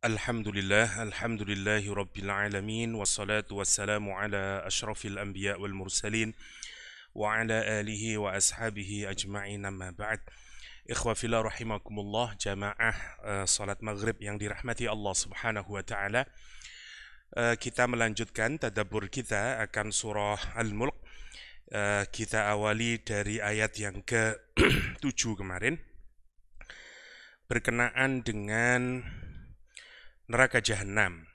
Alhamdulillahi Rabbil Alamin. Wassalatu wassalamu ala ashrafil anbiya wal mursalin wa ala alihi wa ashabihi ajma'in, amma ba'd. Ikhwa fillah rahimakumullah, jamaah salat maghrib yang dirahmati Allah subhanahu wa ta'ala. Kita melanjutkan tadabbur kita akan surah Al-Mulk. Kita awali dari ayat yang ke-7 kemarin, berkenaan dengan neraka jahanam.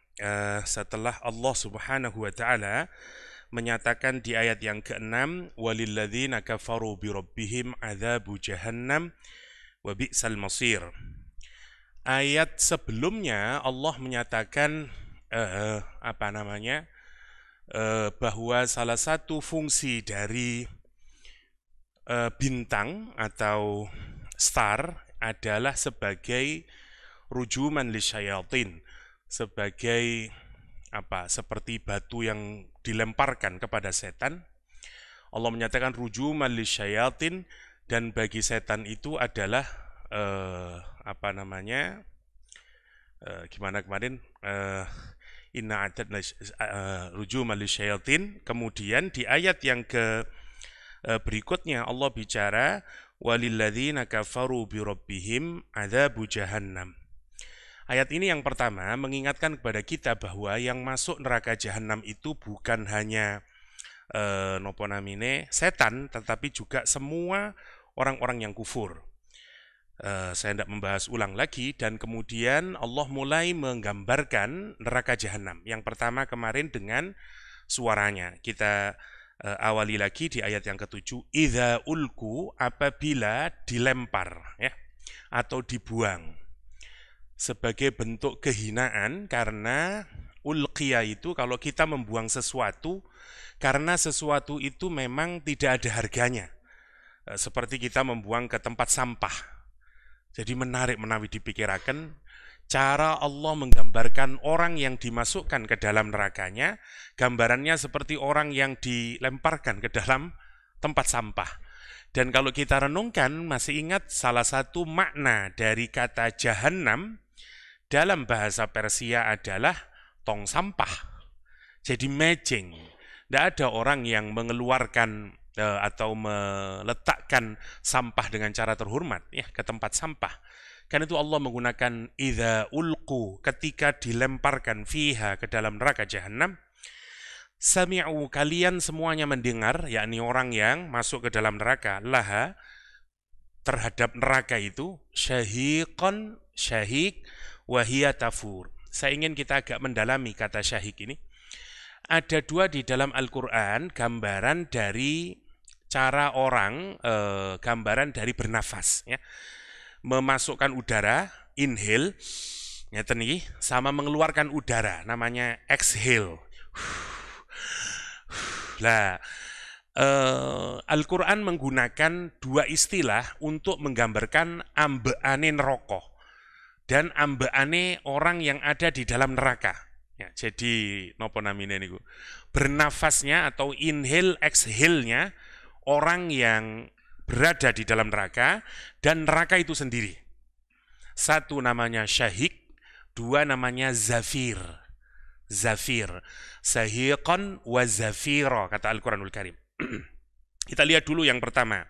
Setelah Allah subhanahu wa ta'ala menyatakan di ayat yang ke-6, walilladzina kafaru birabbihim adzabu jahannam wa bi'sal masir. Ayat sebelumnya Allah menyatakan bahwa salah satu fungsi dari bintang atau star adalah sebagai rujuman lisyayatin, sebagai seperti batu yang dilemparkan kepada setan. Allah menyatakan rujuman lisyayatin, dan bagi setan itu adalah gimana kemarin, inna a'tadna rujuman lisyayatin. Kemudian di ayat yang berikutnya Allah bicara walilladzina kafaru birabbihim adzabu jahannam. Ayat ini yang pertama mengingatkan kepada kita bahwa yang masuk neraka jahanam itu bukan hanya setan, tetapi juga semua orang-orang yang kufur. Saya tidak membahas ulang lagi, dan kemudian Allah mulai menggambarkan neraka jahanam. Yang pertama kemarin dengan suaranya. Kita awali lagi di ayat yang ke-7, idza ulku, apabila dilempar, ya, atau dibuang, sebagai bentuk kehinaan. Karena ulqiya itu kalau kita membuang sesuatu, karena sesuatu itu memang tidak ada harganya, seperti kita membuang ke tempat sampah. Jadi menarik menawi dipikirkan cara Allah menggambarkan orang yang dimasukkan ke dalam nerakanya. Gambarannya seperti orang yang dilemparkan ke dalam tempat sampah. Dan kalau kita renungkan, masih ingat salah satu makna dari kata jahannam dalam bahasa Persia adalah tong sampah. Jadi mejeng. Tidak ada orang yang mengeluarkan atau meletakkan sampah dengan cara terhormat, ya, ke tempat sampah. Karena itu Allah menggunakan idza ulqu, ketika dilemparkan fiha, ke dalam neraka jahanam, sami'u, kalian semuanya mendengar, yakni orang yang masuk ke dalam neraka, laha, terhadap neraka itu, syahiqan, syahik, wahia tafur. Saya ingin kita agak mendalami kata syahik ini. Ada dua di dalam Al-Quran gambaran dari cara orang, gambaran dari bernafas, ya. Memasukkan udara, inhale, ngeten iki, sama mengeluarkan udara, namanya exhale. Lah, Al-Quran menggunakan dua istilah untuk menggambarkan ambeane neraka dan ambeane orang yang ada di dalam neraka. Ya, jadi bernafasnya atau inhale exhale-nya orang yang berada di dalam neraka dan neraka itu sendiri. Satu namanya syahik, dua namanya zafir. Zafir, sahiqan wa zafira, kata Al-Quranul Karim. Kita lihat dulu yang pertama.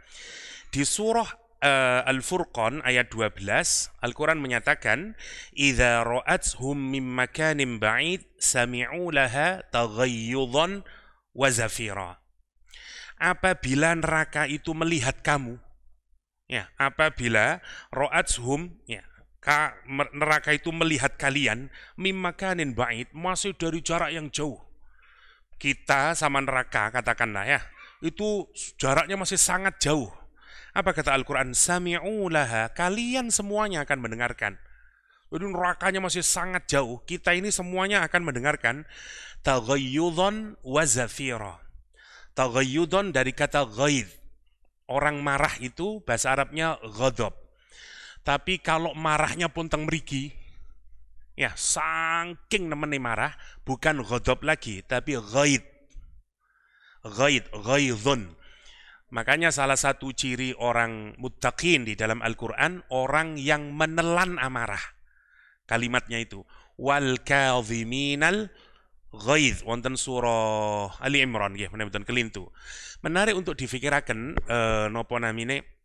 Di surah Al-Furqan ayat 12, Al-Quran menyatakan, idza ra'athum min makanin ba'id sami'u laha taghayyudhan wa zafira. Apabila neraka itu melihat kamu, ya, apabila ra'athum, ya, neraka itu melihat kalian, min makanin ba'id, masih dari jarak yang jauh. Kita sama neraka, katakanlah, ya, itu jaraknya masih sangat jauh. Apa kata Al-Quran? Sami'u laha, kalian semuanya akan mendengarkan. Jadi nerakanya masih sangat jauh, kita ini semuanya akan mendengarkan. Taghayyudhan wa zafira. Taghayyudhan dari kata ghaidh. Orang marah itu bahasa Arabnya ghadab. Tapi kalau marahnya pun teng mriki, ya, saking nemene marah, bukan ghadab lagi, tapi ghaidh. Ghaidhun. Makanya salah satu ciri orang muttaqin di dalam Al-Quran, orang yang menelan amarah. Kalimatnya itu, wal kadhiminal ghaidh wonten surah Ali Imran nggih menawi kelintu. Menarik untuk difikiraken napa namine.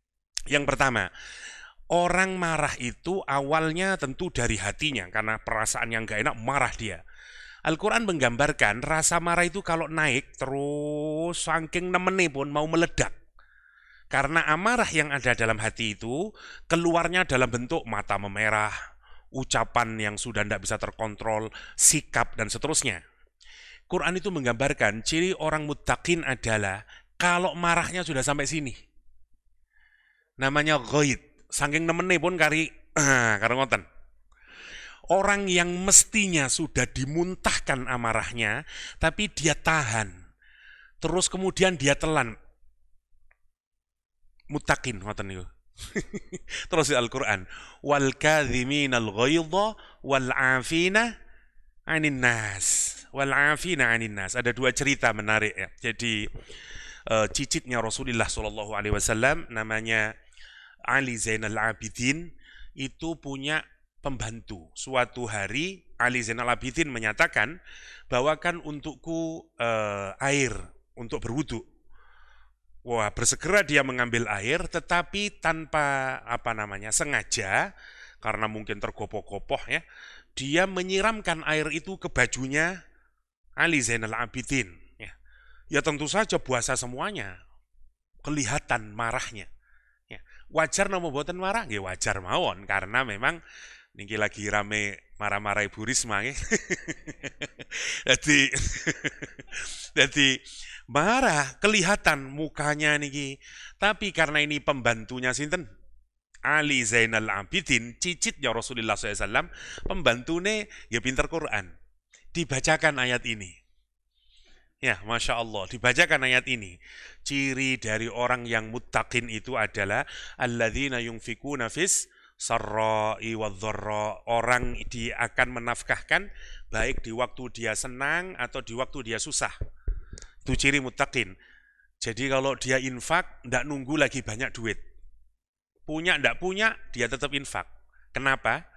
Yang pertama, orang marah itu awalnya tentu dari hatinya karena perasaan yang gak enak marah dia. Al-Quran menggambarkan rasa marah itu kalau naik terus saking nemene pun mau meledak. Karena amarah yang ada dalam hati itu keluarnya dalam bentuk mata memerah, ucapan yang sudah tidak bisa terkontrol, sikap dan seterusnya. Quran itu menggambarkan ciri orang muttaqin adalah kalau marahnya sudah sampai sini. Namanya ghaid, saking nemene pun karo ngoten. Orang yang mestinya sudah dimuntahkan amarahnya, tapi dia tahan. Terus kemudian dia telan. Muttaqin ngoten niku. Terus di Al-Qur'an, wal kadhiminal ghaidha wal 'afina 'anil nas. Wal 'afina 'anil nas. Ada dua cerita menarik ya. Jadi cicitnya Rasulullah SAW namanya Ali Zainal Abidin itu punya pembantu. Suatu hari Ali Zainal Abidin menyatakan, bawakan untukku air untuk berwudu. Wah, bersegera dia mengambil air, tetapi tanpa sengaja, karena mungkin tergopoh-gopoh ya, dia menyiramkan air itu ke bajunya Ali Zainal Abidin. Ya tentu saja puasa semuanya, kelihatan marahnya. Ya, wajar nopo boten marah? Ya wajar mawon, karena memang niki lagi rame marah-marah Ibu Risma ya. Jadi marah kelihatan mukanya niki. Tapi karena ini pembantunya sinten? Ali Zainal Abidin, cicitnya Rasulullah SAW, pembantune ya pinter Quran. Dibacakan ayat ini. Ya, Masya Allah, dibacakan ayat ini. Ciri dari orang yang muttaqin itu adalah alladzina yunfikuna fis sarra'i wadh-dharra. Orang dia akan menafkahkan baik di waktu dia senang atau di waktu dia susah. Itu ciri muttaqin. Jadi kalau dia infak, ndak nunggu lagi banyak duit. Punya ndak punya, dia tetap infak. Kenapa?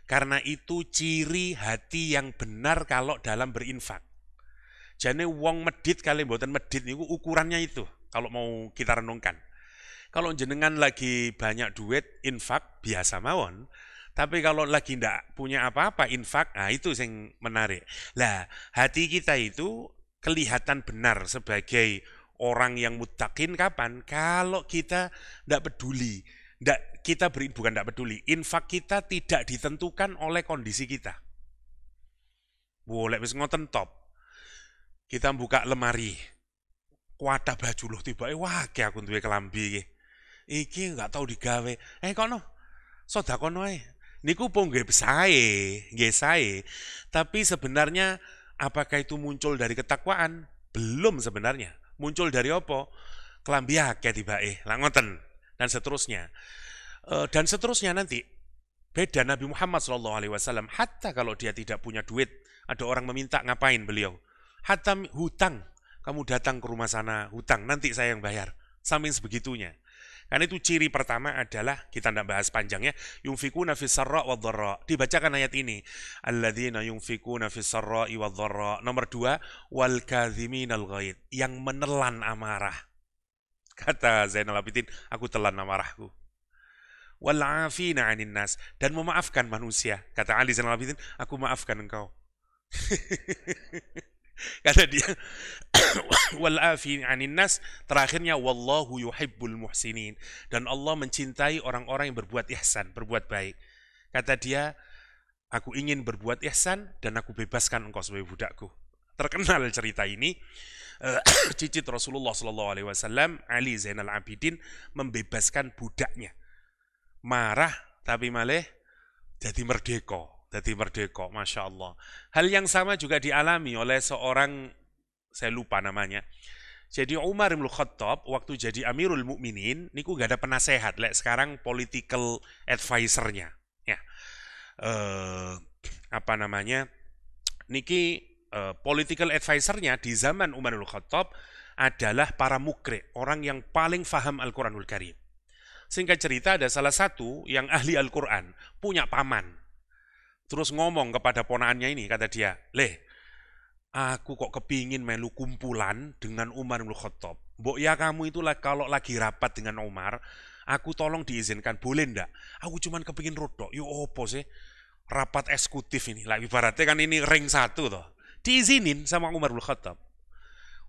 Karena itu ciri hati yang benar kalau dalam berinfak. Jadi wong medit kali mboten medit niku ukurannya itu kalau mau kita renungkan. Kalau jenengan lagi banyak duit infak biasa mawon, tapi kalau lagi ndak punya apa-apa infak, nah itu yang menarik. Lah, hati kita itu kelihatan benar sebagai orang yang muttaqin kapan? Kalau kita ndak peduli, bukan ndak peduli, infak kita tidak ditentukan oleh kondisi kita. Boleh wis ngoten top. Kita buka lemari, kuatah baju loh tiba, wah kayak aku duwe kelambi iki nggak tahu digawe, kono, sodakono niku pun nggih sae, tapi sebenarnya apakah itu muncul dari ketakwaan? Belum sebenarnya, muncul dari apa? Kelambi akeh tibae, lah ngoten dan seterusnya, nanti beda Nabi Muhammad SAW, hatta kalau dia tidak punya duit, ada orang meminta ngapain beliau? Hatta hutang, kamu datang ke rumah sana, hutang, nanti saya yang bayar. Sampai sebegitunya. Karena itu ciri pertama adalah, kita tidak bahas panjangnya, yunfikuna fis sarra' wa dharra. Dibacakan ayat ini. Alladzina yunfikuna fis sarra'i wa dharra. Nomor 2, wal kadhiminal ghaidh. Yang menelan amarah. Kata Zainal Abidin, aku telan amarahku. Wal 'afina 'anil nas. Dan memaafkan manusia. Kata Ali Zainal Abidin, aku maafkan engkau. Kata dia wal afi 'anil nas, terakhirnya wallahu yuhibbul muhsinin, dan Allah mencintai orang-orang yang berbuat ihsan, berbuat baik. Kata dia, aku ingin berbuat ihsan dan aku bebaskan engkau sebagai budakku. Terkenal cerita ini, cicit Rasulullah SAW, Ali Zainal Abidin, membebaskan budaknya. Marah tapi malah jadi merdeka. Masya Allah. Hal yang sama juga dialami oleh seorang, saya lupa namanya. Jadi Umar bin Khattab waktu jadi Amirul Mukminin, niku gak ada penasehat. Sekarang political advisor-nya. Ya. Political advisor-nya di zaman Umar bin Khattab adalah para mukri, orang yang paling faham Al-Quranul Karim. Singkat cerita, ada salah satu yang ahli Al-Quran, punya paman. Terus ngomong kepada ponaannya ini, kata dia, "Leh, aku kok kepingin melu kumpulan dengan Umar bin Khattab. Mbok ya kamu itulah kalau lagi rapat dengan Umar, aku tolong diizinkan, boleh ndak? Aku cuman kepingin rodok, yo opo sih? Rapat eksekutif ini, lah ibaratnya kan ini ring satu toh. Diizinin sama Umar bin Khattab.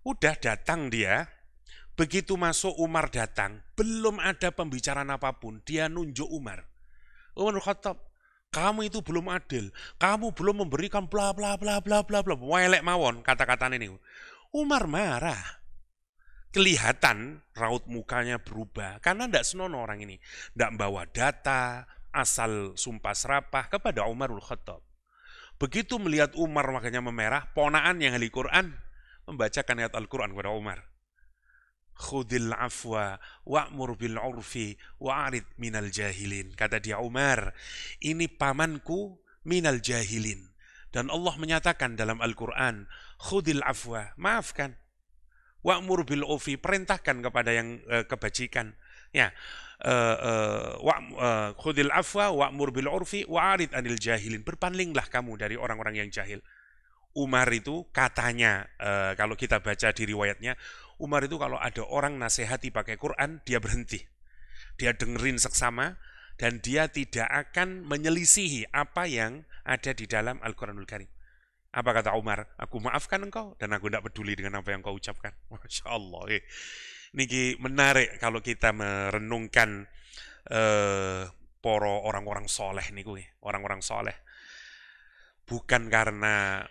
Udah datang dia, begitu masuk Umar datang, belum ada pembicaraan apapun, dia nunjuk Umar. Umar bin Khattab, kamu itu belum adil, kamu belum memberikan bla bla bla bla bla bla, welek mawon kata-kata ini. Umar marah, kelihatan raut mukanya berubah karena tidak senonoh orang ini, tidak bawa data, asal sumpah serapah kepada Umar bin Khattab. Begitu melihat Umar makanya memerah, ponaan yang ahli Quran membacakan ayat Al-Quran kepada Umar. Khudil afwa wa'mur bil urfi wa'arid minal jahilin. Kata dia, Umar, ini pamanku minal jahilin. Dan Allah menyatakan dalam Al-Quran, khudil afwa, maafkan. Wa'mur bil urfi, perintahkan kepada yang kebajikan. Ya, khudil afwa wa'mur bil urfi wa'arid anil jahilin. Berpalinglah kamu dari orang-orang yang jahil. Umar itu katanya, kalau kita baca di riwayatnya, Umar itu kalau ada orang nasihati pakai Quran, dia berhenti. Dia dengerin seksama, dan dia tidak akan menyelisihi apa yang ada di dalam Al-Quranul Karim. Apa kata Umar? Aku maafkan engkau, dan aku tidak peduli dengan apa yang kau ucapkan. Masya Allah. Ini menarik kalau kita merenungkan poro orang-orang soleh nih, orang-orang soleh. Bukan karena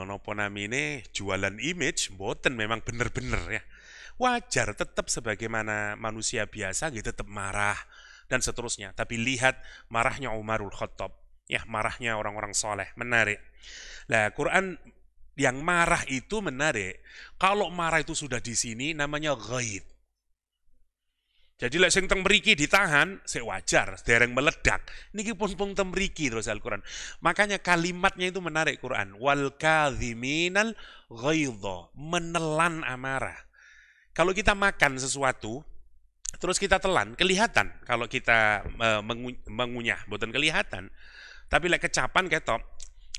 nopo namine jualan image, mboten, memang bener-bener ya. Wajar, tetap sebagaimana manusia biasa, gitu, tetap marah dan seterusnya. Tapi lihat marahnya Umarul Khattab, ya, marahnya orang-orang soleh, menarik. Nah, Quran yang marah itu menarik. Kalau marah itu sudah di sini, namanya ghaid. Jadi lek sing teng mriki ditahan, sik wajar, dereng meledak. Niki pun teng mriki terus Al-Qur'an. Makanya kalimatnya itu menarik Quran. Wal kadhiminal ghaidha, menelan amarah. Kalau kita makan sesuatu, terus kita telan, kelihatan kalau kita mengunyah, mboten kelihatan. Tapi lek kecapan ketok,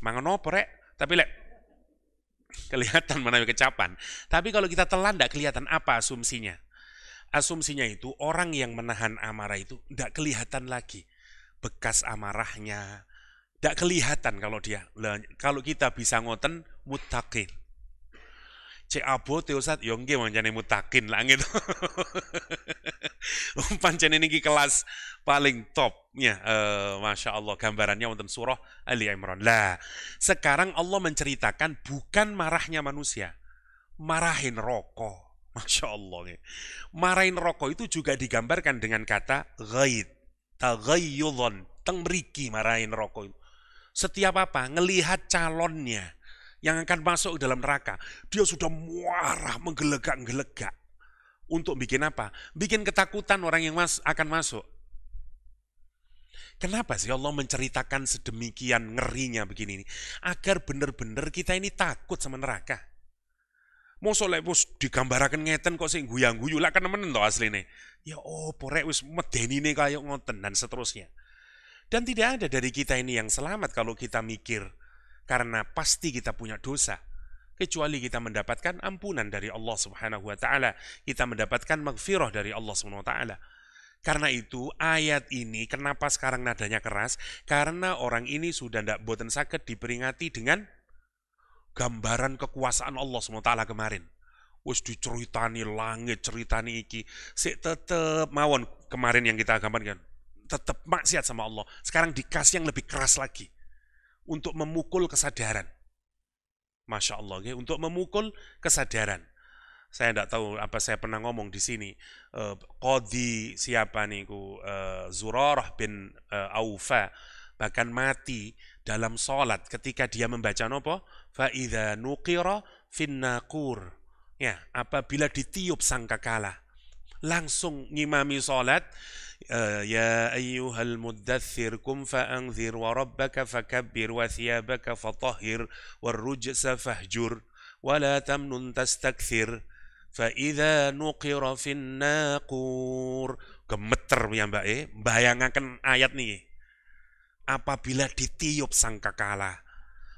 mangan opo rek? Tapi lek kelihatan mana kecapan. Tapi kalau kita telan ndak kelihatan, apa asumsinya? Asumsinya itu orang yang menahan amarah itu tidak kelihatan lagi bekas amarahnya, tidak kelihatan kalau dia. Kalau kita bisa ngoten mutakin, cek abo teosat yongge manjane mutakin lah gitu. Pancen ini kelas paling topnya, masya Allah, gambarannya wonten surah Ali Imran. Lah, sekarang Allah menceritakan bukan marahnya manusia, marahin rokok. Masya Allah. Marahin rokok itu juga digambarkan dengan kata ghaid. Taghayyudhan. Teng mriki marahin rokok itu. Setiap apa? Ngelihat calonnya yang akan masuk ke dalam neraka. Dia sudah marah, menggelegak-gelegak. Untuk bikin apa? Bikin ketakutan orang yang akan masuk. Kenapa sih Allah menceritakan sedemikian ngerinya begini? Agar benar-benar kita ini takut sama neraka. Mosok lek wis digambaraken ngeten kok sing guyang-guyu lak kan nemen to asline. Ya opo rek wis medenine kaya ngoten dan seterusnya. Dan tidak ada dari kita ini yang selamat kalau kita mikir, karena pasti kita punya dosa. Kecuali kita mendapatkan ampunan dari Allah Subhanahu wa taala, kita mendapatkan maghfirah dari Allah Subhanahu wa taala. Karena itu ayat ini kenapa sekarang nadanya keras? Karena orang ini sudah ndak boten saged diperingati dengan gambaran kekuasaan Allah SWT kemarin. Wis diceritani langit, ceritani iki. Sik tetep mawon kemarin yang kita gambarkan. Tetep maksiat sama Allah. Sekarang dikasih yang lebih keras lagi. Untuk memukul kesadaran. Masya Allah, ya, untuk memukul kesadaran. Saya tidak tahu apa saya pernah ngomong di sini. Qadhi siapa niku? Zurarah bin Aufa. Bahkan mati dalam sholat ketika dia membaca nopo? Fa'idha nuqira fin naqur. Ya, apabila ditiup sangkakala, langsung ngimami sholat. Ya ayyuhal muddathir kum fa'anzir wa rabbaka fakabbir wa thiyabaka fatahhir wa rujsa fahjur wa la tamnun tastakthir fa'idha nuqira fin naqur. Gemeter ya mbak, bayangaken ayat nih. apabila ditiup sangkakala.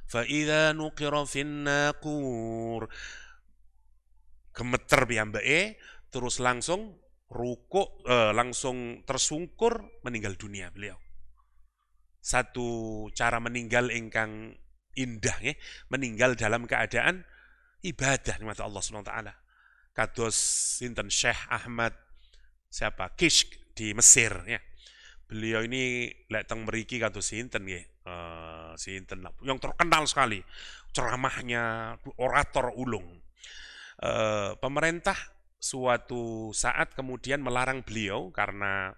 Fa idza nuqira fin naqur, gemeter piyambake, terus langsung rukuk, langsung tersungkur meninggal dunia beliau. Satu cara meninggal ingkang indah ya, meninggal dalam keadaan ibadah nikmat Allah Subhanahu wa taala. Kados sinten Syekh Ahmad Kishk di Mesir ya. Beliau ini lek teng mriki kados sinten nggih. Sinten yang terkenal sekali ceramahnya, orator ulung. Pemerintah suatu saat kemudian melarang beliau karena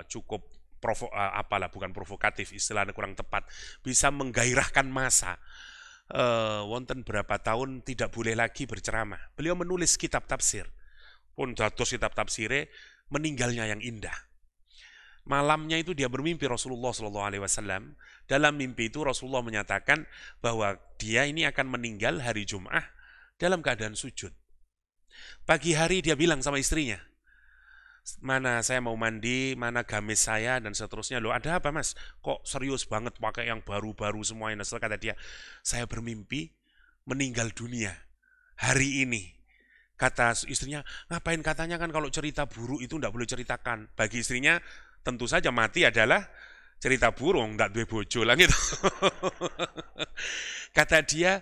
cukup bukan provokatif, istilahnya kurang tepat, bisa menggairahkan massa. Wonten berapa tahun tidak boleh lagi berceramah. Beliau menulis kitab tafsir. Pun dados kitab tafsire meninggalnya yang indah. Malamnya itu dia bermimpi Rasulullah SAW. Dalam mimpi itu Rasulullah menyatakan bahwa dia ini akan meninggal hari Jum'ah dalam keadaan sujud. Pagi hari dia bilang sama istrinya, mana saya mau mandi, mana gamis saya, dan seterusnya. Loh, ada apa mas? Kok serius banget pakai yang baru-baru semuanya? Kata dia, saya bermimpi meninggal dunia hari ini. Kata istrinya, ngapain? Katanya kan kalau cerita buruk itu tidak boleh ceritakan. Bagi istrinya, tentu saja mati adalah cerita burung, tidak duwe bojo lah gitu. Kata dia,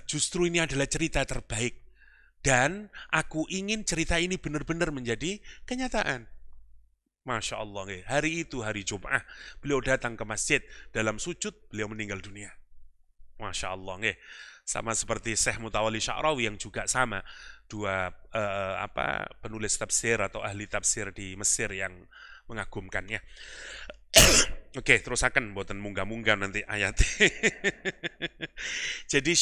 justru ini adalah cerita terbaik. Dan aku ingin cerita ini benar-benar menjadi kenyataan. Masya Allah, hari itu, hari Jum'ah, beliau datang ke masjid, dalam sujud, beliau meninggal dunia. Masya Allah, sama seperti Syekh Mutawalli Sya'rawi yang juga sama, dua penulis tafsir atau ahli tafsir di Mesir yang mengagumkannya. Oke, terus akan buatan munggah-munggah nanti ayat. Jadi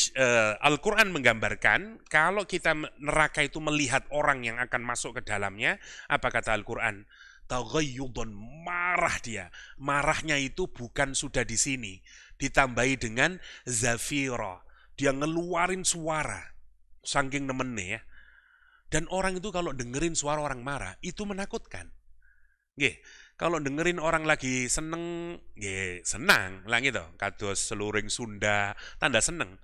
Al-Quran menggambarkan kalau kita neraka itu melihat orang yang akan masuk ke dalamnya, apa kata Al-Quran? Taghayyudun, marah dia. Marahnya itu bukan sudah di sini, ditambahi dengan zafira. Dia ngeluarin suara, saking nemennya ya. Dan orang itu kalau dengerin suara orang marah, itu menakutkan. Kalau dengerin orang lagi seneng, senang lah gitu. Kados seluring Sunda, tanda seneng.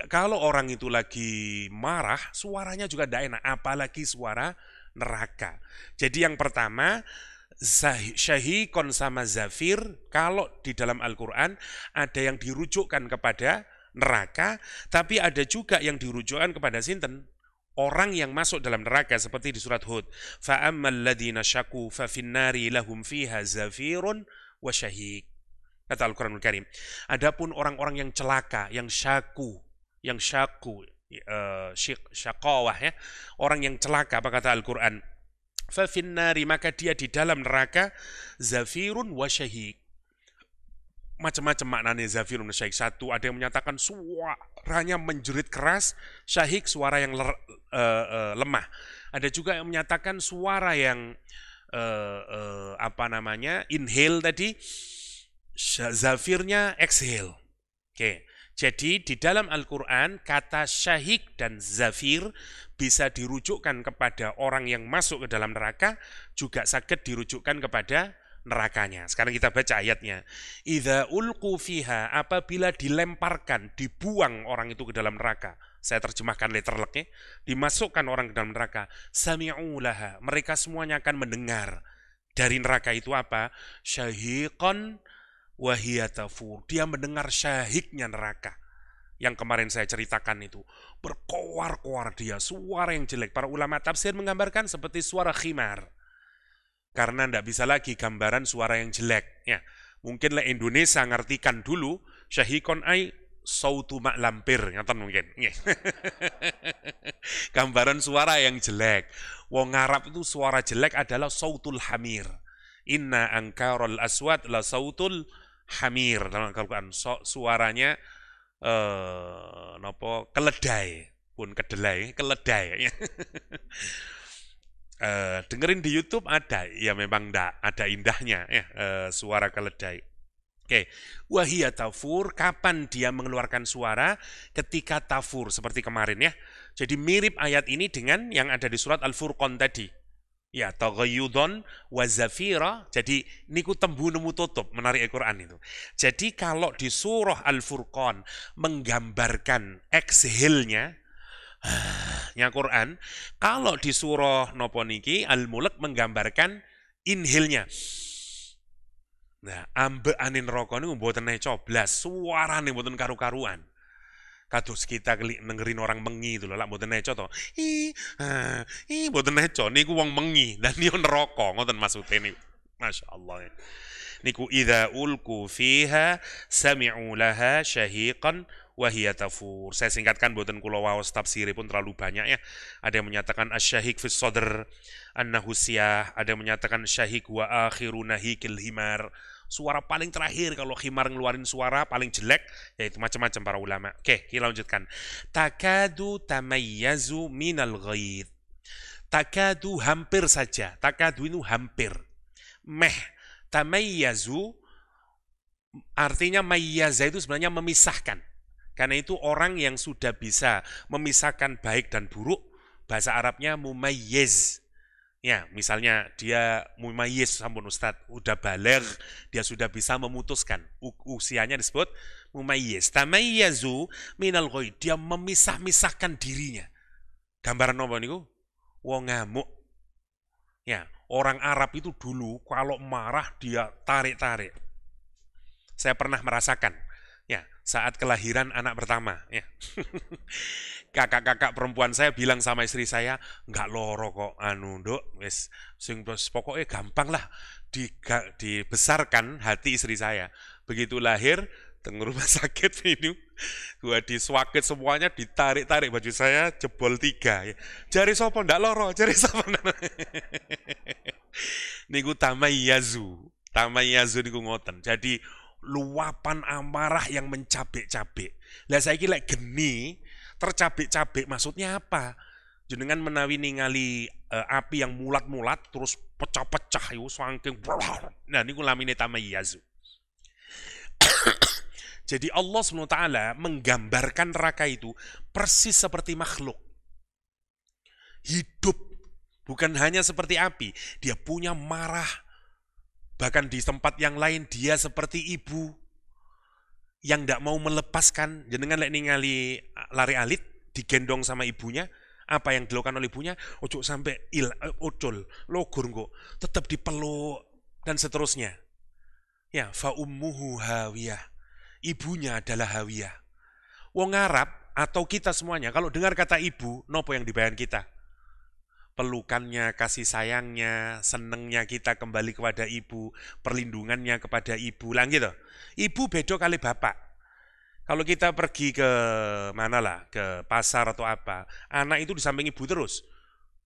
Kalau orang itu lagi marah, suaranya juga tidak enak, apalagi suara neraka. Jadi yang pertama, syahikon sama zafir, kalau di dalam Al-Quran ada yang dirujukkan kepada neraka, tapi ada juga yang dirujukkan kepada sinten? Orang yang masuk dalam neraka, seperti di surat Hud. فَأَمَّا الَّذِينَ شَكُوا فَفِي النَّارِ لَهُمْ فِيهَا زَفِيرٌ وَشَهِيقٌ. Kata Al-Quranul Karim. Adapun orang-orang yang celaka, yang syakawah ya, orang yang celaka, apa kata Al-Quran? فَفِي النَّارِ, maka dia di dalam neraka, zafirun wa syahiq. Macam-macam maknanya zafirun wa syahiq. Satu, ada yang menyatakan suaranya menjerit keras, syahiq suara yang lemah. Ada juga yang menyatakan suara yang inhale tadi, zafirnya exhale. Oke. Jadi di dalam Al-Quran kata syahik dan zafir bisa dirujukkan kepada orang yang masuk ke dalam neraka, juga sakit dirujukkan kepada nerakanya. Sekarang kita baca ayatnya. Idza ulqu fiha, apabila dilemparkan, dibuang orang itu ke dalam neraka. Saya terjemahkan letterleknya. Dimasukkan orang ke dalam neraka. Sami'u laha, mereka semuanya akan mendengar dari neraka itu apa? Syahiqan wa hiya tafur. Dia mendengar syahiknya neraka. Yang kemarin saya ceritakan itu. Berkoar-koar dia, suara yang jelek. Para ulama tafsir menggambarkan seperti suara khimar. Karena tidak bisa lagi gambaran suara yang jelek. Ya, mungkinlah Indonesia ngartikan dulu syahikon ai sautu mak lampir, ngaten mungkin. Gambaran suara yang jelek. Wong Arab itu suara jelek adalah sautul hamir. Inna angkarul aswat la sautul hamir. Dalam Al-Quran suaranya keledai, pun kedelai, keledai. Dengerin di YouTube ada, ya memang ada indahnya ya, suara keledai. Oke, wahia tafur, kapan dia mengeluarkan suara? Ketika tafur, seperti kemarin ya. Jadi mirip ayat ini dengan yang ada di surat Al-Furqan tadi. Ya, taghayyudon wa zafira. Jadi niku tembu nemu tutup menarik Al-Qur'an itu. Jadi kalau di surah Al-Furqan menggambarkan exhale-nya Quran, kalau di surah nopo niki Al-Mulk menggambarkan inhale-nya. Nah, ambeane neraka niku mboten coblas, suarane mboten karu-karuan. Kados kita dengerin orang mengi itu lho, lak mboten neco to. Mboten neco niku wong mengi dan niku neraka, ngoten maksude niku. Masyaallah. Niku idza ulku fiha sami'u laha syahiqan wa hiya tafur. Saya singkatkan mboten kula waos tafsiripun terlalu banyak ya. Ada yang menyatakan asyahiq fis sadr annahu siyah, ada yang menyatakan syahiq wa akhiru nahikil himar. Suara paling terakhir kalau khimar ngeluarin suara paling jelek, yaitu macam-macam para ulama. Oke, kita lanjutkan. Takadu tamayyazu minal ghaid. Takadu hampir saja. Takadu itu hampir. Meh. Tamayyazu artinya mayyaza itu sebenarnya memisahkan. Karena itu orang yang sudah bisa memisahkan baik dan buruk, bahasa Arabnya mumayyiz. Ya, misalnya dia mumayyiz sampun Ustaz, udah baligh, dia sudah bisa memutuskan. Usianya disebut mumayyiz. Tamayyazu minal ghaid, dia memisah-misahkan dirinya. Gambaran apa niku? Wong ngamuk. Ya, orang Arab itu dulu kalau marah dia tarik-tarik. Saya pernah merasakan. Ya, saat kelahiran anak pertama, ya. Kakak-kakak perempuan saya bilang sama istri saya, nggak loro kok Nduk, wis sing pokoknya gampang lah dibesarkan hati istri saya. Begitu lahir teng rumah sakit ini gua diswakit semuanya, ditarik-tarik baju saya jebol 3 ya. Jari sapa ndak loro, jari sapa. Niku tamayyazu niku ngoten. Jadi luapan amarah yang mencabik-cabik. Lah saiki lek geni tercabik-cabik maksudnya apa? Jenengan menawi ningali api yang mulat-mulat terus pecah-pecah itu saking. Nah niku lamine tamayyazu. Jadi Allah SWT menggambarkan neraka itu persis seperti makhluk. Hidup. Bukan hanya seperti api. Dia punya marah. Bahkan di tempat yang lain dia seperti ibu yang tidak mau melepaskan. Jenengan lek ningali lari alit digendong sama ibunya, apa yang dilakukan oleh ibunya? Ojo sampai ucul, logur kok, tetap dipeluk dan seterusnya. Ya, fa ummuhu hawiyah. Ibunya adalah hawiyah. Wong Arab atau kita semuanya kalau dengar kata ibu, nopo yang dibayang kita? Pelukannya, kasih sayangnya, senengnya kita kembali kepada ibu, perlindungannya kepada ibu, lah gitu. Ibu beda kali bapak. Kalau kita pergi ke mana lah, ke pasar atau apa, anak itu di samping ibu terus.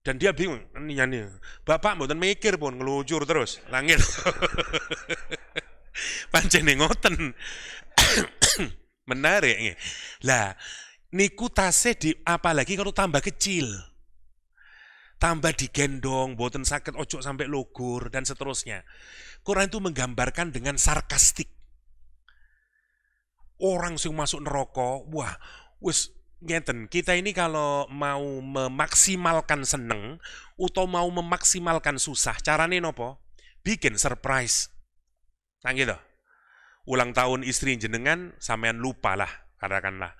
Dan dia bingung, nih, bapak mboten mikir pun ngelujur terus, langit. Pancen ngoten. Menarik. Lah, niku tasih di apalagi kalau tambah kecil. Tambah digendong, boten sakit, ojo sampai logur, dan seterusnya. Quran itu menggambarkan dengan sarkastik. Orang yang masuk neraka, wah, wis ngeten, kita ini kalau mau memaksimalkan seneng, atau mau memaksimalkan susah, caranya nopo? Bikin surprise. Nah gitu. Ulang tahun istri jenengan, sampean lupa lah, katakanlah.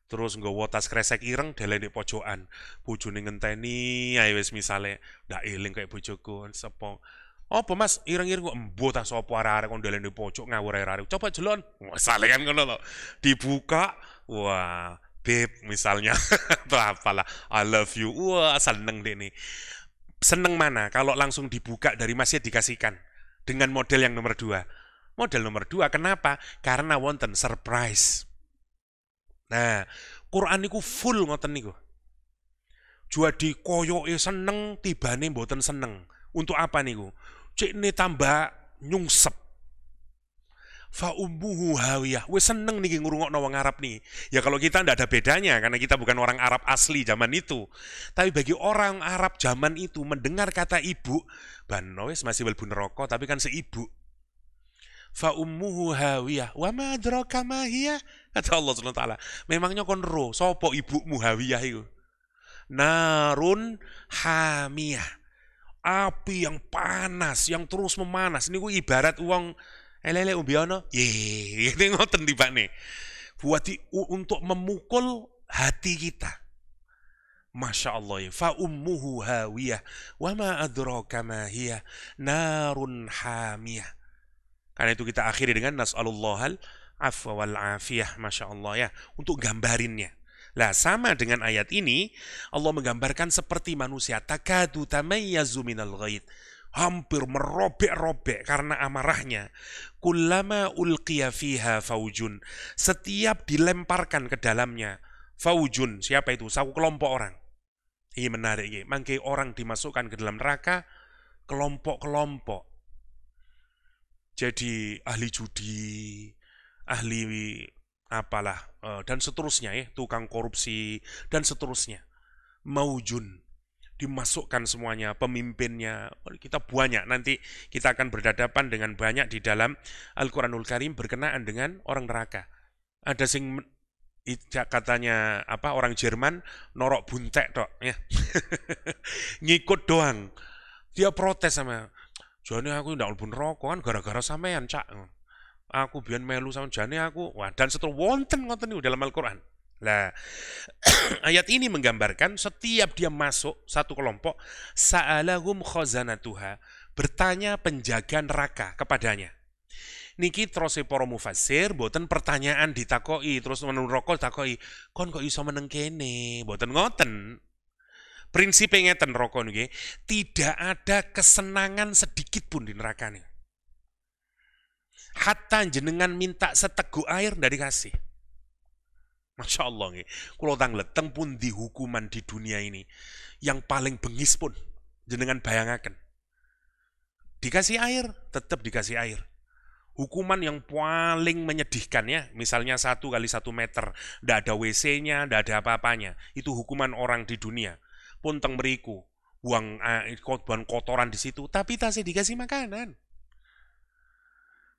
Terus nggawa tas kresek ireng deleni pojokan. Bojone ngenteni ae wis misale ndak eling kayak bojoku sapa. Apa Mas ireng-ireng kok embo ta sapa arek-arek kon deleni pojok ngawur arek-arek. Coba jelon. Misale kan ngono lho. Dibuka, wah, babe misalnya atau apalah. I love you. Wah, seneng deh nih. Seneng mana kalau langsung dibuka dari masjid dikasihkan dengan model yang nomor 2. Model nomor 2 kenapa? Karena wonten surprise. Nah, Quran niku full ngoten niku. Jadi koyoke seneng, tibane mboten seneng. Untuk apa niku? Cikne tambah nyungsep. Fa ummuhu hawiyah. Wis seneng niki ngrungokno wong Arab nih. Ya kalau kita ndak ada bedanya karena kita bukan orang Arab asli zaman itu. Tapi bagi orang Arab zaman itu mendengar kata ibu, bano wis masih mlebu neraka tapi kan seibu. Fa ummuhu hawiyah wa ma adraka ma hiya, kata Allah Subhanahu wa taala. Memangnya kon ro sapa ibumu hawiyah iku? Narun hamiyah. api yang panas, yang terus memanas. Ini ibarat uang elele umbiono, ini ngoten tibane. Buat untuk memukul hati kita. Masya Allah ya. Fa ummuhu hawiyah. Wa ma adraka ma hiya. Narun hamiyah. Karena itu kita akhiri dengan nas'alullahal afwa wal afiyah. Masya Allah ya. Untuk gambarinnya. Lah sama dengan ayat ini. Allah menggambarkan seperti manusia. Takadu tamayyazu minal ghaid. Hampir merobek-robek karena amarahnya. Kullama ulqiya fiha faujun. Setiap dilemparkan ke dalamnya. Faujun. Siapa itu? Satu kelompok orang. Ini menarik ya. Mangke orang dimasukkan ke dalam neraka kelompok-kelompok. Jadi ahli judi, ahli apalah dan seterusnya ya, tukang korupsi dan seterusnya. Maujun dimasukkan semuanya, pemimpinnya. Kita banyak nanti kita akan berhadapan dengan banyak di dalam Al-Qur'anul Karim berkenaan dengan orang neraka. Ada sing katanya apa orang Jerman norok buntek tok ya. Ngikut doang. Dia protes sama jane aku ndak mlebu neraka kan gara-gara sampean cak. Aku biyen melu sama jane aku. Wah, dan seterusnya wonten ngoten niku dalam Al-Qur'an. Lah ayat ini menggambarkan setiap dia masuk satu kelompok sa'alahum khazanatuha, bertanya penjaga neraka kepadanya. Niki terus para mufassir boten pertanyaan ditakoi terus menurut rokok takoi kon kok iso meneng kene boten ngoten. Prinsipnya ngeten rokok niki tidak ada kesenangan sedikit pun di neraka nih. Hatta jenengan minta seteguk air ndak dikasih. Masya Allah nih. Kulo tangleteng pun di hukuman di dunia ini yang paling bengis pun jenengan bayangaken. Dikasih air tetap dikasih air. Hukuman yang paling menyedihkan ya, misalnya 1 kali 1 meter, tidak ada WC-nya, tidak ada apa-apanya. Itu hukuman orang di dunia. Pun teng meriku, buang kotoran di situ, tapi tasih dikasih makanan.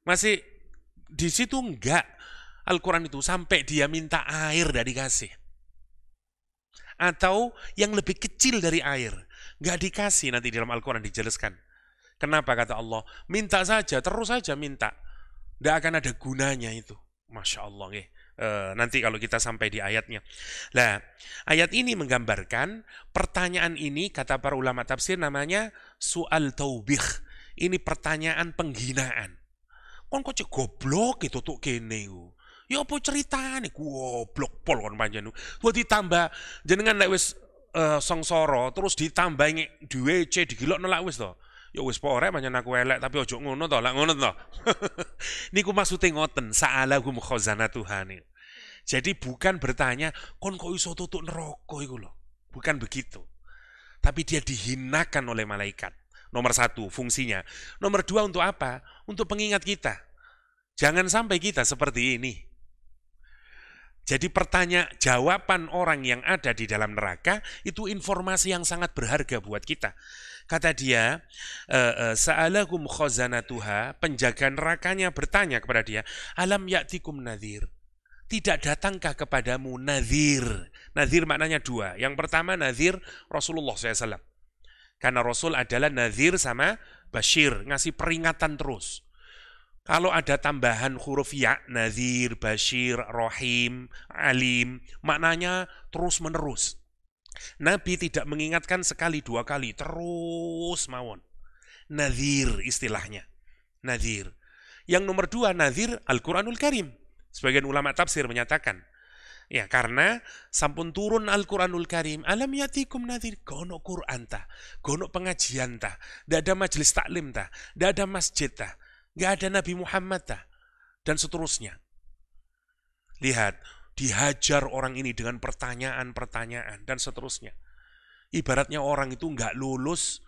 Masih di situ enggak. Al-Quran itu sampai dia minta air tidak dikasih. Atau yang lebih kecil dari air, enggak dikasih. Nanti dalam Al-Quran dijelaskan. Kenapa kata Allah? Minta saja, terus saja minta. Tidak akan ada gunanya itu. Masya Allah. Nanti kalau kita sampai di ayatnya. Nah, ayat ini menggambarkan pertanyaan ini, kata para ulama tafsir namanya su'al taubih. Ini pertanyaan penghinaan. Kon kok cek goblok itu tuh kene. Ya apa ceritane goblok pol kon panjenengan. Buat ditambah jenengan lek wis songsoro terus ditambah duwe C digilokno lak wis to. Ya wis porek pancen aku elek tapi ojo ngono to, lak ngono to. Niku maksude ngoten, sa'alahum khazanatuha. Jadi bukan bertanya, kon kok iso tutuk neraka iku lho. Bukan begitu. Tapi dia dihinakan oleh malaikat. Nomor 1 fungsinya. Nomor 2 untuk apa? Untuk pengingat kita. Jangan sampai kita seperti ini. Jadi jawaban orang yang ada di dalam neraka itu informasi yang sangat berharga buat kita. Kata dia, sa'alahum khazanatuha, penjaga nerakanya bertanya kepada dia, alam ya'tikum nadhir. Tidak datangkah kepadamu nadhir? Nadhir maknanya 2. Yang pertama nadhir Rasulullah SAW. Karena Rasul adalah nadhir sama bashir, ngasih peringatan terus. Kalau ada tambahan huruf ya, nadhir, bashir, rohim, alim, maknanya terus menerus. Nabi tidak mengingatkan sekali 2 kali, terus mawon. Nadhir istilahnya. Nadhir. Yang nomor 2, nadhir Al-Quranul Karim. Sebagian ulama tafsir menyatakan, ya karena sampun turun Al-Quranul Karim, alam yatikum nadhir, gono Quran ta, gono pengajian ta, tidak ada majelis taklim ta, tidak ada masjid ta, nggak ada Nabi Muhammad ta, dan seterusnya. Lihat, dihajar orang ini dengan pertanyaan-pertanyaan dan seterusnya. Ibaratnya orang itu nggak lulus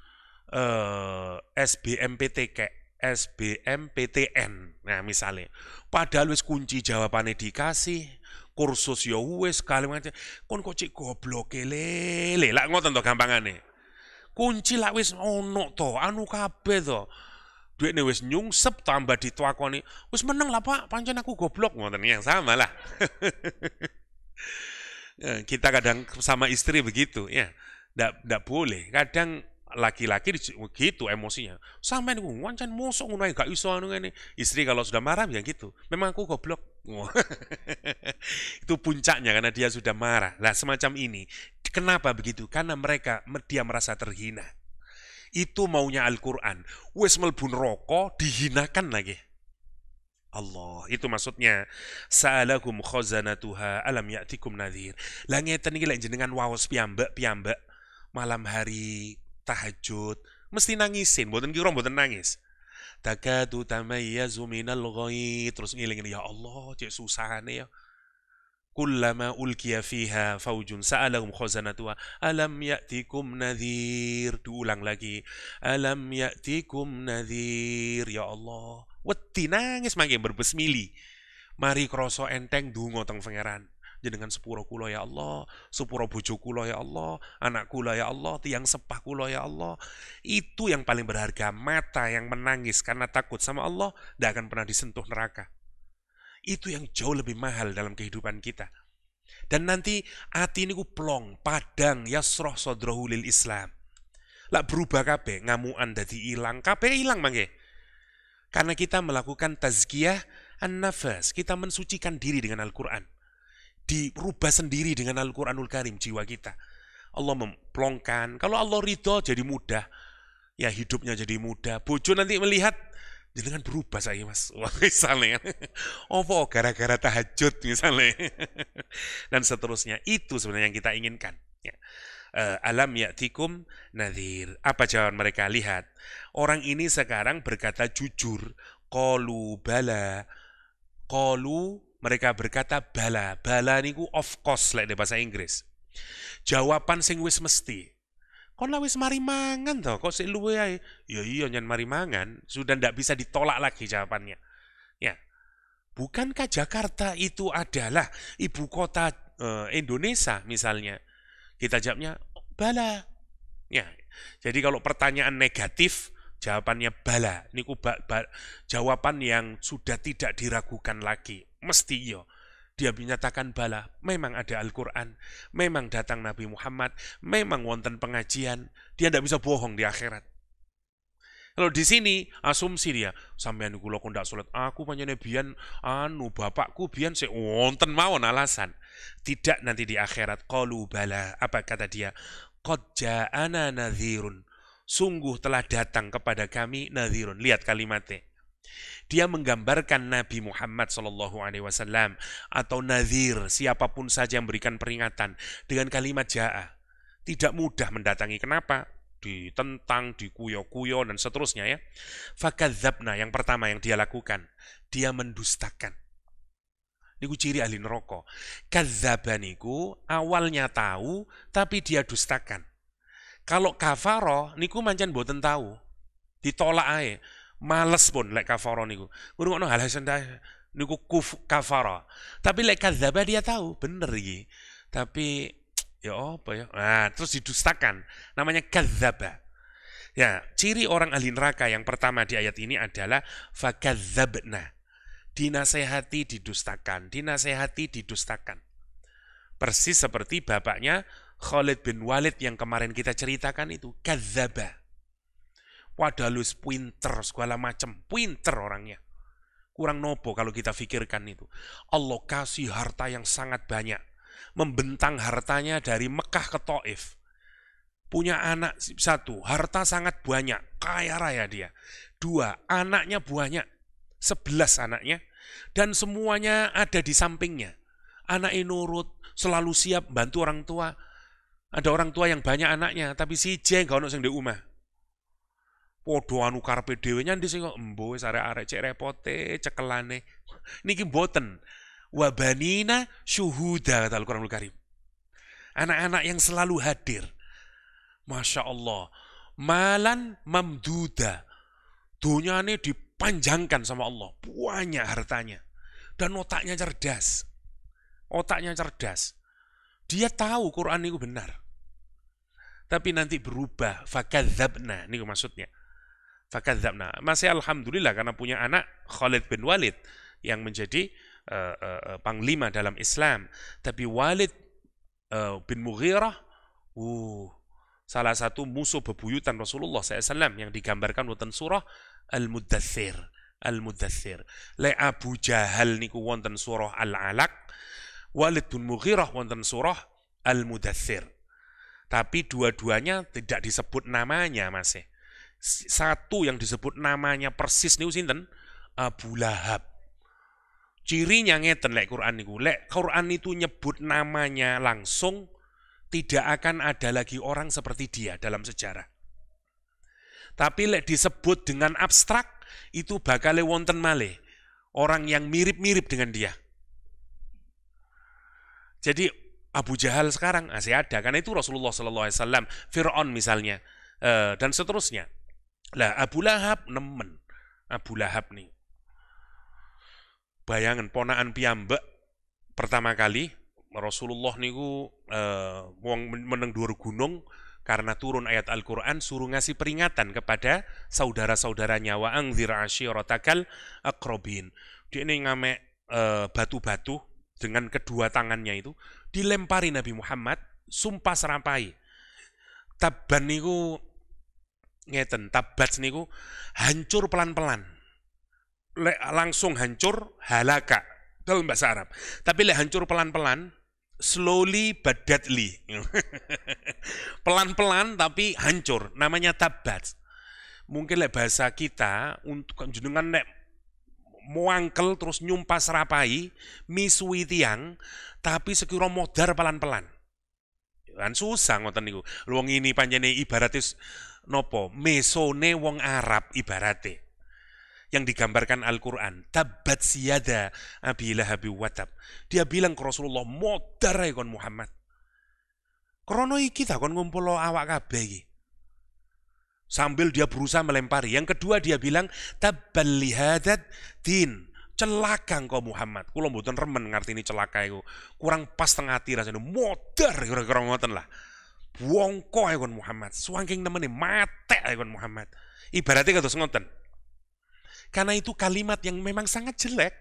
SBMPTN, nah misalnya, padahal wis kunci jawabannya dikasih, kursus ya wis kalian kon kok cek goblok lele, lah ngoten to gampangane. Kunci lah wis ono to, anu kabeh to. Duitnya wis nyungsep tambah ditwakoni, wis meneng lah Pak, pancen aku goblok ngoten yang sama lah. Kita kadang sama istri begitu ya. Nggak boleh. Kadang Laki-laki gitu emosinya. Sampai nih wancen mosok ngono gak iso anu ngene. Istri kalau sudah marah bilang gitu. Memang aku goblok. Itu puncaknya karena dia sudah marah. Lah semacam ini. Kenapa begitu? Karena dia merasa terhina. Itu maunya Al-Qur'an. Wes melbun rokok dihinakan lagi. Allah, itu maksudnya sa'alakum khazanatuha alam ya'tikum nadhir. Lah ngeten iki lek jenengan waos piyambak malam hari tahajud mesti nangisin, mboten kira mboten nangis. Takadu tamayyazu minal ghaid, terus ngiling ya Allah, cek susahane ya. Kullama ulkiya fiha faujun sa'alahum khazanatuha alam ya'tikum nadhir, diulang lagi. Alam ya'tikum nadhir, ya Allah. Wedi nangis mangke berbesmili. Mari kroso enteng donga teng pangeran. Jenengan sepuro kula ya Allah, sepuro bojo kula ya Allah, anak kula ya Allah, tiang sepah kula ya Allah. Itu yang paling berharga. Mata yang menangis karena takut sama Allah tidak akan pernah disentuh neraka. Itu yang jauh lebih mahal dalam kehidupan kita. Dan nanti hati ini ku plong, padang, yasroh sodrohu lil Islam. Lah berubah kabeh, ngamuan dadi ilang, kabeh ilang mangke. Karena kita melakukan tazkiyah an-nafas, kita mensucikan diri dengan Al-Qur'an. Dirubah sendiri dengan Al-Quranul Karim jiwa kita. Allah memplongkan. Kalau Allah ridho jadi mudah. Ya hidupnya jadi mudah. Bojo nanti melihat jenengan berubah saya mas. Wah misalnya. Apa gara-gara tahajud misalnya. Dan seterusnya. Itu sebenarnya yang kita inginkan. Ya. Alam ya'tikum nadhir. Apa jawaban mereka? Lihat. Orang ini sekarang berkata jujur. Qalu bala. Qalu mereka berkata bala. Bala niku of course lek bahasa Inggris. Jawaban sing wis mesti. Kon lah wis mari mangan toh, kok sik luwe ae. Ya iya nyen mari mangan, sudah ndak bisa ditolak lagi jawabannya. Ya. Bukankah Jakarta itu adalah ibu kota Indonesia misalnya? Kita jawabnya bala. Ya. Jadi kalau pertanyaan negatif jawabannya bala. Niku jawaban yang sudah tidak diragukan lagi. Mesti iya. Dia menyatakan bala. Memang ada Al-Quran. Memang datang Nabi Muhammad. Memang wonten pengajian. Dia tidak bisa bohong di akhirat. Kalau di sini asumsi dia, sampean kula kok ndak salat, aku pancene biyen bapakku biyen sik wonten mawon alasan. Tidak nanti di akhirat qalu bala. Apa kata dia? Qad ja'ana nadhirun. Sungguh telah datang kepada kami nadhirun. Lihat kalimatnya. Dia menggambarkan Nabi Muhammad SAW atau nadhir, siapapun saja yang memberikan peringatan dengan kalimat ja'a. Tidak mudah mendatangi. Kenapa? Ditentang, dikuyo-kuyo dan seterusnya ya. Fakadzabna, yang pertama yang dia lakukan, dia mendustakan. Niku ciri ahli neraka. Kadzdzaba niku awalnya tahu tapi dia dustakan. Kalau kafaro niku mancen mboten tahu. Ditolak ae. Males pun lek kafaro niku. Ngrungokno hal sendah niku kafara. Tapi lek kadzdzaba dia tahu, bener iki. Tapi ya apa ya? Nah, terus didustakan. Namanya kadzdzaba. Ya, ciri orang ahli neraka yang pertama di ayat ini adalah fakadzdzabna. Dinasehati didustakan, dinasehati didustakan. Persis seperti bapaknya Khalid bin Walid yang kemarin kita ceritakan itu, kadzdzaba. Wadalus pinter segala macam, pinter orangnya. Kurang nopo kalau kita pikirkan itu. Allah kasih harta yang sangat banyak. Membentang hartanya dari Mekah ke Taif. Punya anak satu, harta sangat banyak, kaya raya dia. Dua, anaknya banyak, 11 anaknya. Dan semuanya ada di sampingnya. Anaknya nurut, selalu siap bantu orang tua. Ada orang tua yang banyak anaknya, tapi si J gak ono sing di rumah. Podo anu karepe dhewe nyandi sing kok embo wis arek-arek cek repote cekelane. Niki mboten. Wa banina syuhuda kata Al-Qur'anul Karim. Anak-anak yang selalu hadir. Masya Allah. Malan mamduda. Dunyane dipanjangkan sama Allah. Banyak hartanya. Dan otaknya cerdas. Otaknya cerdas. Dia tahu Quran itu benar. Tapi nanti berubah. Fakadzabna. Ini maksudnya. Fakadzabna. Masih alhamdulillah karena punya anak Khalid bin Walid yang menjadi panglima dalam Islam. Tapi Walid bin Mughirah, salah satu musuh bebuyutan Rasulullah SAW yang digambarkan wonten surah Al-Muddathir. Al-Muddathir. Le Abu Jahal niku wonten surah Al-Alaq, Walid bin Mughirah wonten surah Al-Muddathir. Tapi dua-duanya tidak disebut namanya masih. Satu yang disebut namanya persis niku sinten? Abu Lahab. Cirinya ngeten lek Quran niku. Lek Quran itu nyebut namanya langsung, tidak akan ada lagi orang seperti dia dalam sejarah. Tapi lek disebut dengan abstrak, itu bakal wonten malih orang yang mirip-mirip dengan dia. Jadi Abu Jahal sekarang masih ada, karena itu Rasulullah SAW, Fir'aun misalnya, dan seterusnya. Lah Abu Lahab nemen, Abu Lahab nih. Bayangan ponaan piyambak pertama kali Rasulullah niku wong meneng dhuwur gunung karena turun ayat Al-Qur'an suruh ngasih peringatan kepada saudara-saudaranya, wa anzir ashiratakal aqrabin. Dia ini ngamek batu-batu dengan kedua tangannya itu dilempari Nabi Muhammad, sumpah serapai. Tabban niku ngeten, tabat niku hancur pelan-pelan. Langsung hancur halaka dalam bahasa Arab. Tapi lek hancur pelan-pelan, slowly but deadly. Pelan-pelan tapi hancur, namanya tabat. Mungkin lek bahasa kita untuk jenengan lek muangkel terus nyumpah serapai, misui tiang, tapi sekira modar pelan-pelan. Kan susah ngoten niku. Wong ini panjene ibaratis nopo? Mesone wong Arab ibarate. Yang digambarkan Al-Quran, tabat siyada abi lahabi watab. Dia bilang ke Rasulullah, modar ya kon Muhammad. Krono iki tak kon ngumpul awak kabeh iki. Sambil dia berusaha melempari. Yang kedua dia bilang, tabal lihadat din. Celaka engkau Muhammad. Kula mboten remen ngartini celaka iku. Kurang pas tengah hati rasane. Modar kira-kira ngoten lah. Wongko ya kon Muhammad. Suangking nemene mate ya kon Muhammad. Ibaratnya kados ngoten. Karena itu kalimat yang memang sangat jelek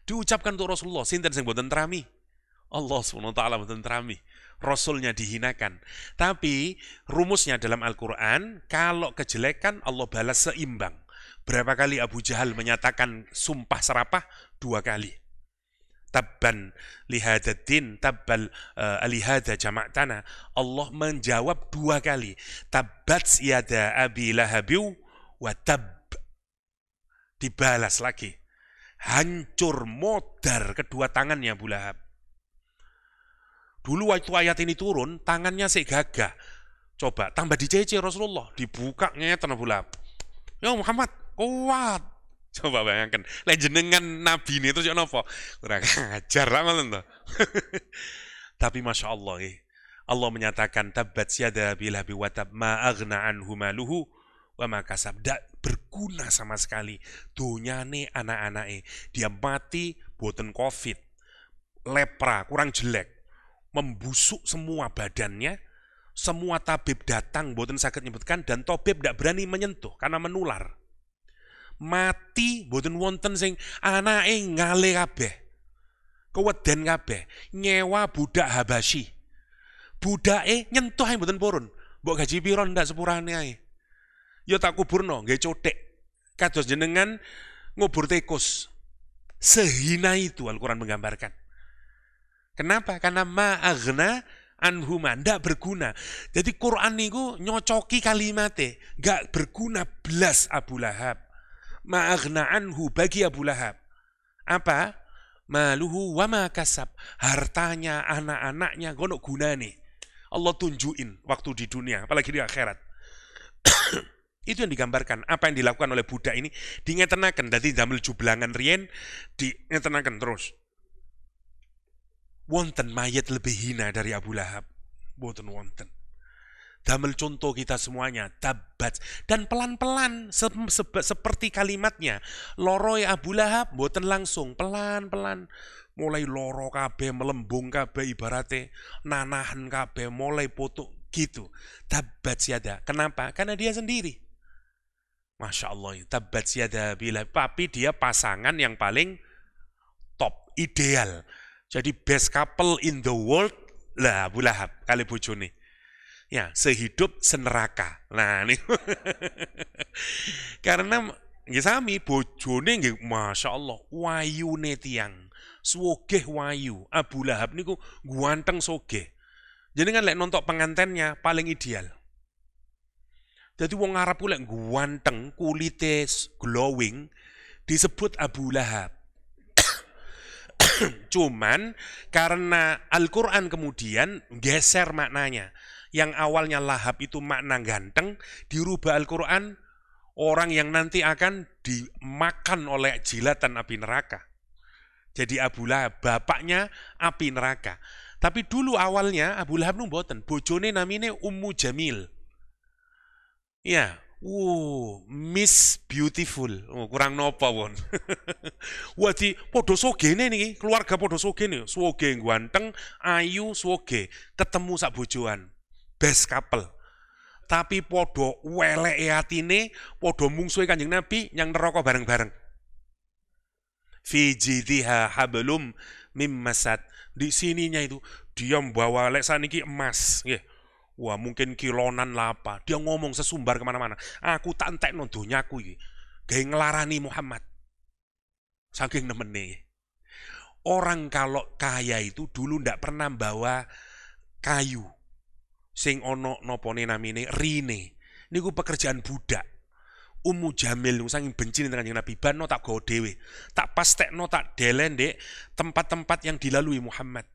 diucapkan untuk Rasulullah. Sinten sing boten terami? Allah SWT boten terami. Rasulnya dihinakan. Tapi rumusnya dalam Al-Quran, kalau kejelekan Allah balas seimbang. Berapa kali Abu Jahal menyatakan sumpah serapah? 2 kali. Tabban lihadatin, tabbal alihada jama'tana. Allah menjawab 2 kali. Tabbat yada abi lahabiu wa tab. Dibalas lagi. Hancur, modar kedua tangannya Abu Lahab. Dulu waktu ayat ini turun, tangannya sik gagah. Coba, tambah dicece Rasulullah. Dibuka ngeten Abu Lahab. Ya Muhammad, kuat. Coba bayangkan. Jenengan Nabi ini terus ya napa? Kurang ajar lah malah. Tapi Masya Allah. Allah menyatakan, tabbat yada abi lahabi watab ma aghna anhu maluhu wa ma kasab. Tidak berguna sama sekali dunyane anak-anake. Dia mati boten covid, lepra, kurang jelek, membusuk semua badannya. Semua tabib datang boten saged nyebutkan, dan tabib tidak berani menyentuh karena menular. Mati boten wonten sing anake ngale kabeh, keweden kabeh, nyewa budak Habasyi. Budake nyentuh ae boten purun. Mbok gaji piro ndak sepurane ae. Ya tak kuburno, nggih cothek. Kados jenengan ngubur tikus. Sehina itu Al-Quran menggambarkan. Kenapa? Karena ma'aghna anhuma, ndak berguna. Jadi Quran niku nyocoki kalimatnya, nggak berguna belas Abu Lahab. Ma'aghna anhu bagi Abu Lahab. Apa? Maluhu wa ma kasab. Hartanya, anak-anaknya, gono gunane. Allah tunjukin waktu di dunia, apalagi di akhirat. Itu yang digambarkan. Apa yang dilakukan oleh budak ini dingetenaken. Dadi damel jublangan riyen dingetenaken terus. Wonten mayat lebih hina dari Abu Lahab. Boten wonten. Damel contoh kita semuanya, tabat. Dan pelan-pelan seperti kalimatnya. Loroi Abu Lahab boten langsung, pelan-pelan. Mulai loro kabeh, melembung kabeh ibaratnya, nanahan kabeh, mulai potok gitu. Tabat siada. Kenapa? Karena dia sendiri. Masya Allah, tabat yada abi lahab. Tapi dia pasangan yang paling top, ideal. Jadi best couple in the world lah Abu Lahab kali bojone. Ya, sehidup seneraka. Nah, ini karena nggih sami bojone nggih masyaallah wayune tiyang. Swogeh wayu. Abu Lahab niku guanteng sogeh. Jadi kan lek nonton pengantennya paling ideal. Jadi wong Arab ku lek guanteng, kulite glowing disebut Abu Lahab. Cuman karena Al-Quran kemudian geser maknanya. Yang awalnya Lahab itu makna ganteng, dirubah Al-Quran orang yang nanti akan dimakan oleh jilatan api neraka. Jadi Abu Lahab, bapaknya api neraka. Tapi dulu awalnya Abu Lahab nu mboten, bojone namine Ummu Jamil. Ya, Miss Beautiful. Kurang nopo won. Wadi podo sogene niki, keluarga podo sogene, swoge ganteng, ayu, swoge, ketemu sak bojoan. Best couple. Tapi podo weleke atine, podo mungsuhe Kanjeng Nabi yang neraka bareng-bareng. Fi jidhiha hablum mim masad. Di sininya itu dia membawa lek saniki emas, nggih. Wah, mungkin kilonan lah apa. Dia ngomong sesumbar kemana-mana. Aku tak entekno donyaku iki. Gawe ngelarani Muhammad. Saking nemene. Orang kalau kaya itu dulu ndak pernah bawa kayu. Sing ono nopone namine rine. Niku pekerjaan budak. Ummu Jamil saking benci dengan Kanjeng Nabi, bano tak gawa dhewe. Tak pastekno tak delen Dek, tempat-tempat yang dilalui Muhammad.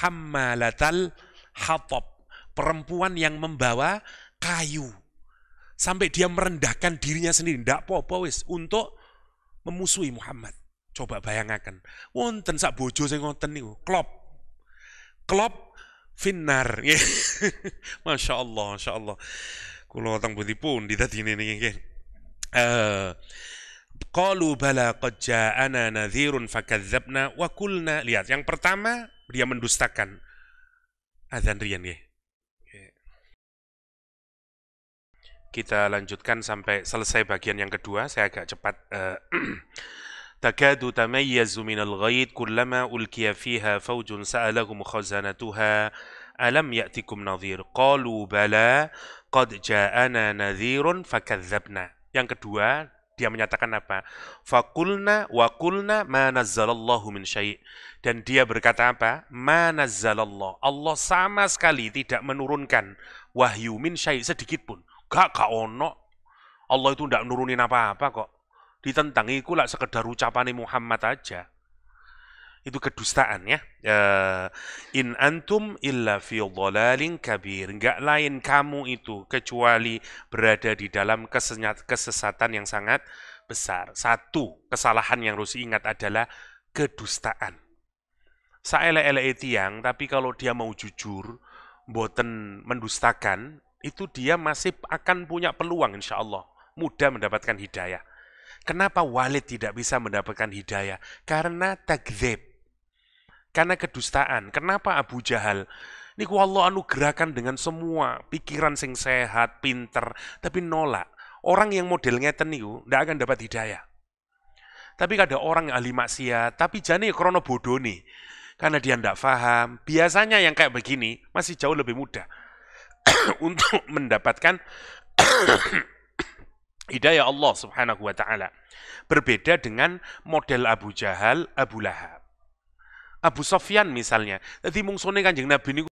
Hammalatal hatab. Perempuan yang membawa kayu. Sampai dia merendahkan dirinya sendiri. Ndak apa-apa wis untuk memusuhi Muhammad. Coba bayangkan. Wonten sak bojo sing ngoten niku. Klop finnar. Masya Allah, Masya Allah. Kula teng pundi pundi dadine niki. Qalu bala qad ja'ana nadhirun fakadzabna wa qulna. Lihat, yang pertama dia mendustakan. Azan riyan nggih. Kita lanjutkan sampai selesai bagian yang kedua. Saya agak cepat. Takadu tamayyazu minal ghaid kullama ulkiya fiha fawjun sa'alahum khazanatuha alam ya'tikum nadhir. Qalu bala qad ja'ana nadhirun fakadzabna. Yang kedua, dia menyatakan apa? Faqulna wa qulna ma nazzalallahu min syai'. Dan dia berkata apa? Ma nazzalallah. Allah sama sekali tidak menurunkan wahyu min syai' sedikit pun. Gak ono. Allah itu tidak nurunin apa-apa kok. Ditentang iku lah sekedar ucapan Muhammad aja. Itu kedustaan ya. In antum illa fi dhalalin kabir. Enggak lain kamu itu kecuali berada di dalam kesesatan yang sangat besar. Satu kesalahan yang harus ingat adalah kedustaan. Saelek-elek tiang, tapi kalau dia mau jujur, mboten mendustakan, itu dia masih akan punya peluang insya Allah. Mudah mendapatkan hidayah. Kenapa Walid tidak bisa mendapatkan hidayah? Karena takdzib. Karena kedustaan. Kenapa Abu Jahal? Niku Allah anugerahkan dengan semua pikiran sing sehat, pinter, tapi nolak. Orang yang model ngeten niku ndak akan dapat hidayah. Tapi ada orang yang ahli maksiat, tapi jane krono bodoh nih. Karena dia ndak paham. Biasanya yang kayak begini masih jauh lebih mudah untuk mendapatkan hidayah Allah subhanahu wa ta'ala. Berbeda dengan model Abu Jahal, Abu Lahab. Abu Sofyan misalnya. Jadi mungsune Kanjeng Nabi niku